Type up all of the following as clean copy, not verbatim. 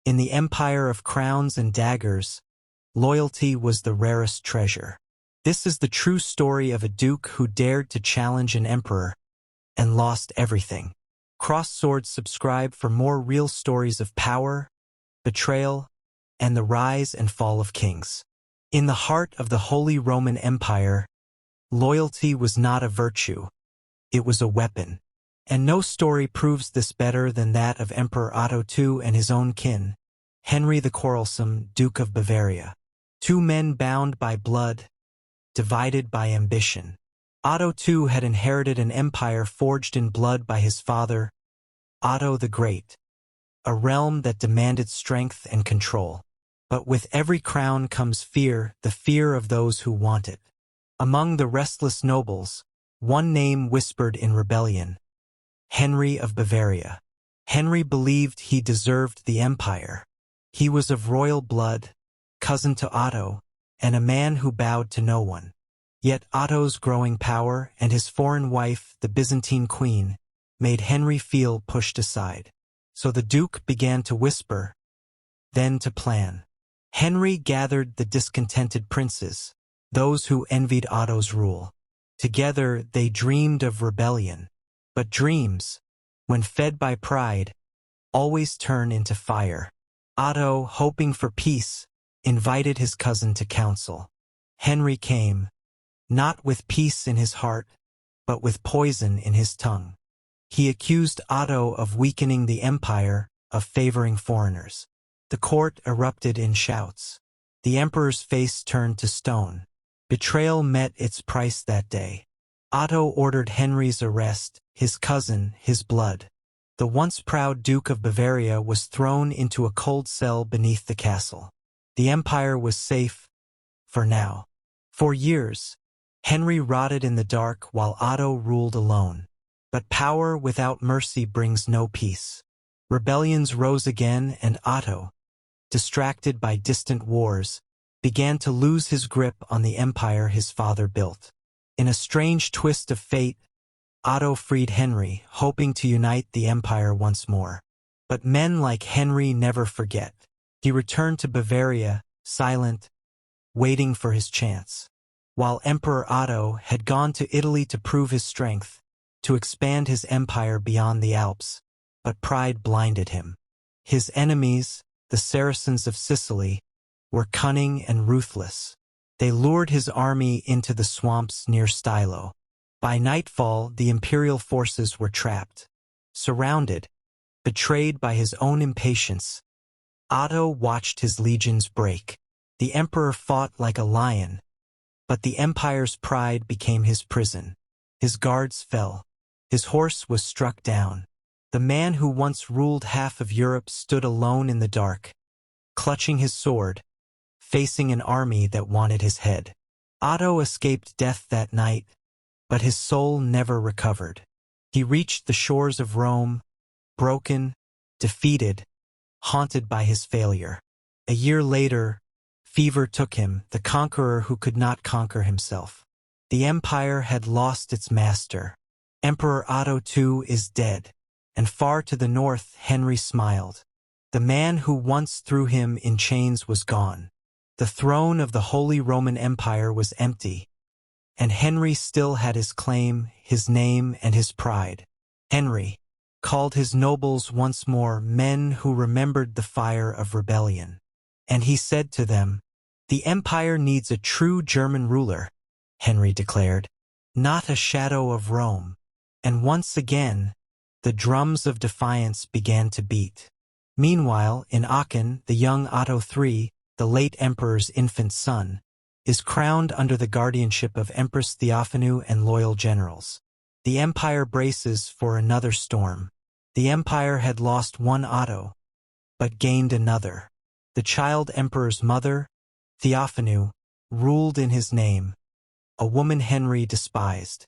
In the empire of crowns and daggers, loyalty was the rarest treasure. This is the true story of a duke who dared to challenge an emperor and lost everything. Cross Swords subscribe for more real stories of power, betrayal, and the rise and fall of kings. In the heart of the Holy Roman Empire, loyalty was not a virtue, it was a weapon. And no story proves this better than that of Emperor Otto II and his own kin, Henry the Quarrelsome, Duke of Bavaria. Two men bound by blood, divided by ambition. Otto II had inherited an empire forged in blood by his father, Otto the Great, a realm that demanded strength and control. But with every crown comes fear, the fear of those who want it. Among the restless nobles, one name whispered in rebellion: Henry of Bavaria. Henry believed he deserved the empire. He was of royal blood, cousin to Otto, and a man who bowed to no one. Yet Otto's growing power and his foreign wife, the Byzantine queen, made Henry feel pushed aside. So the duke began to whisper, then to plan. Henry gathered the discontented princes, those who envied Otto's rule. Together they dreamed of rebellion. But dreams, when fed by pride, always turn into fire. Otto, hoping for peace, invited his cousin to council. Henry came, not with peace in his heart, but with poison in his tongue. He accused Otto of weakening the empire, of favoring foreigners. The court erupted in shouts. The emperor's face turned to stone. Betrayal met its price that day. Otto ordered Henry's arrest, his cousin, his blood. The once proud Duke of Bavaria was thrown into a cold cell beneath the castle. The empire was safe, for now. For years, Henry rotted in the dark while Otto ruled alone. But power without mercy brings no peace. Rebellions rose again, and Otto, distracted by distant wars, began to lose his grip on the empire his father built. In a strange twist of fate, Otto freed Henry, hoping to unite the empire once more. But men like Henry never forget. He returned to Bavaria, silent, waiting for his chance. While Emperor Otto had gone to Italy to prove his strength, to expand his empire beyond the Alps, but pride blinded him. His enemies, the Saracens of Sicily, were cunning and ruthless. They lured his army into the swamps near Stylo. By nightfall, the imperial forces were trapped. Surrounded, betrayed by his own impatience, Otto watched his legions break. The emperor fought like a lion, but the empire's pride became his prison. His guards fell. His horse was struck down. The man who once ruled half of Europe stood alone in the dark, clutching his sword, facing an army that wanted his head. Otto escaped death that night, but his soul never recovered. He reached the shores of Rome, broken, defeated, haunted by his failure. A year later, fever took him, the conqueror who could not conquer himself. The empire had lost its master. Emperor Otto II is dead, and far to the north Henry smiled. The man who once threw him in chains was gone. The throne of the Holy Roman Empire was empty, and Henry still had his claim, his name, and his pride. Henry called his nobles once more men who remembered the fire of rebellion. And he said to them, "The empire needs a true German ruler," Henry declared, "not a shadow of Rome." And once again, the drums of defiance began to beat. Meanwhile, in Aachen, the young Otto III, the late emperor's infant son, is crowned under the guardianship of Empress Theophanu and loyal generals. The empire braces for another storm. The empire had lost one Otto, but gained another. The child emperor's mother, Theophanu, ruled in his name, a woman Henry despised.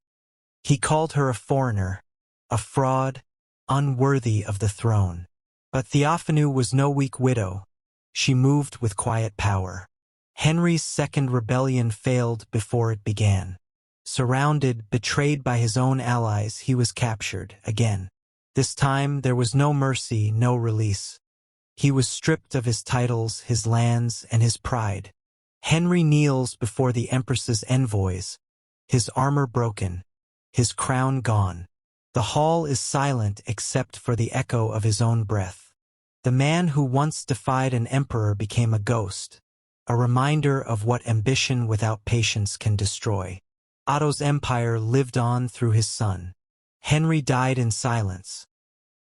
He called her a foreigner, a fraud, unworthy of the throne. But Theophanu was no weak widow. She moved with quiet power. Henry's second rebellion failed before it began. Surrounded, betrayed by his own allies, he was captured again. This time there was no mercy, no release. He was stripped of his titles, his lands, and his pride. Henry kneels before the Empress's envoys, his armor broken, his crown gone. The hall is silent except for the echo of his own breath. The man who once defied an emperor became a ghost, a reminder of what ambition without patience can destroy. Otto's empire lived on through his son. Henry died in silence,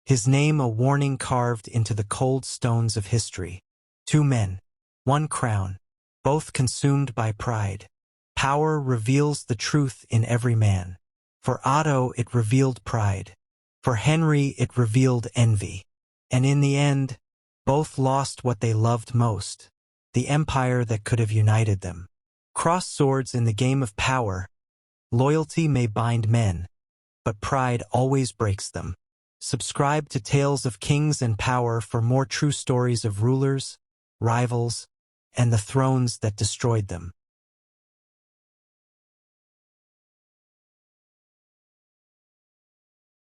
his name a warning carved into the cold stones of history. 2 men, 1 crown, both consumed by pride. Power reveals the truth in every man. For Otto it revealed pride. For Henry it revealed envy. And in the end, both lost what they loved most, the empire that could have united them. Cross swords in the game of power. Loyalty may bind men, but pride always breaks them. Subscribe to Tales of Kings and Power for more true stories of rulers, rivals, and the thrones that destroyed them.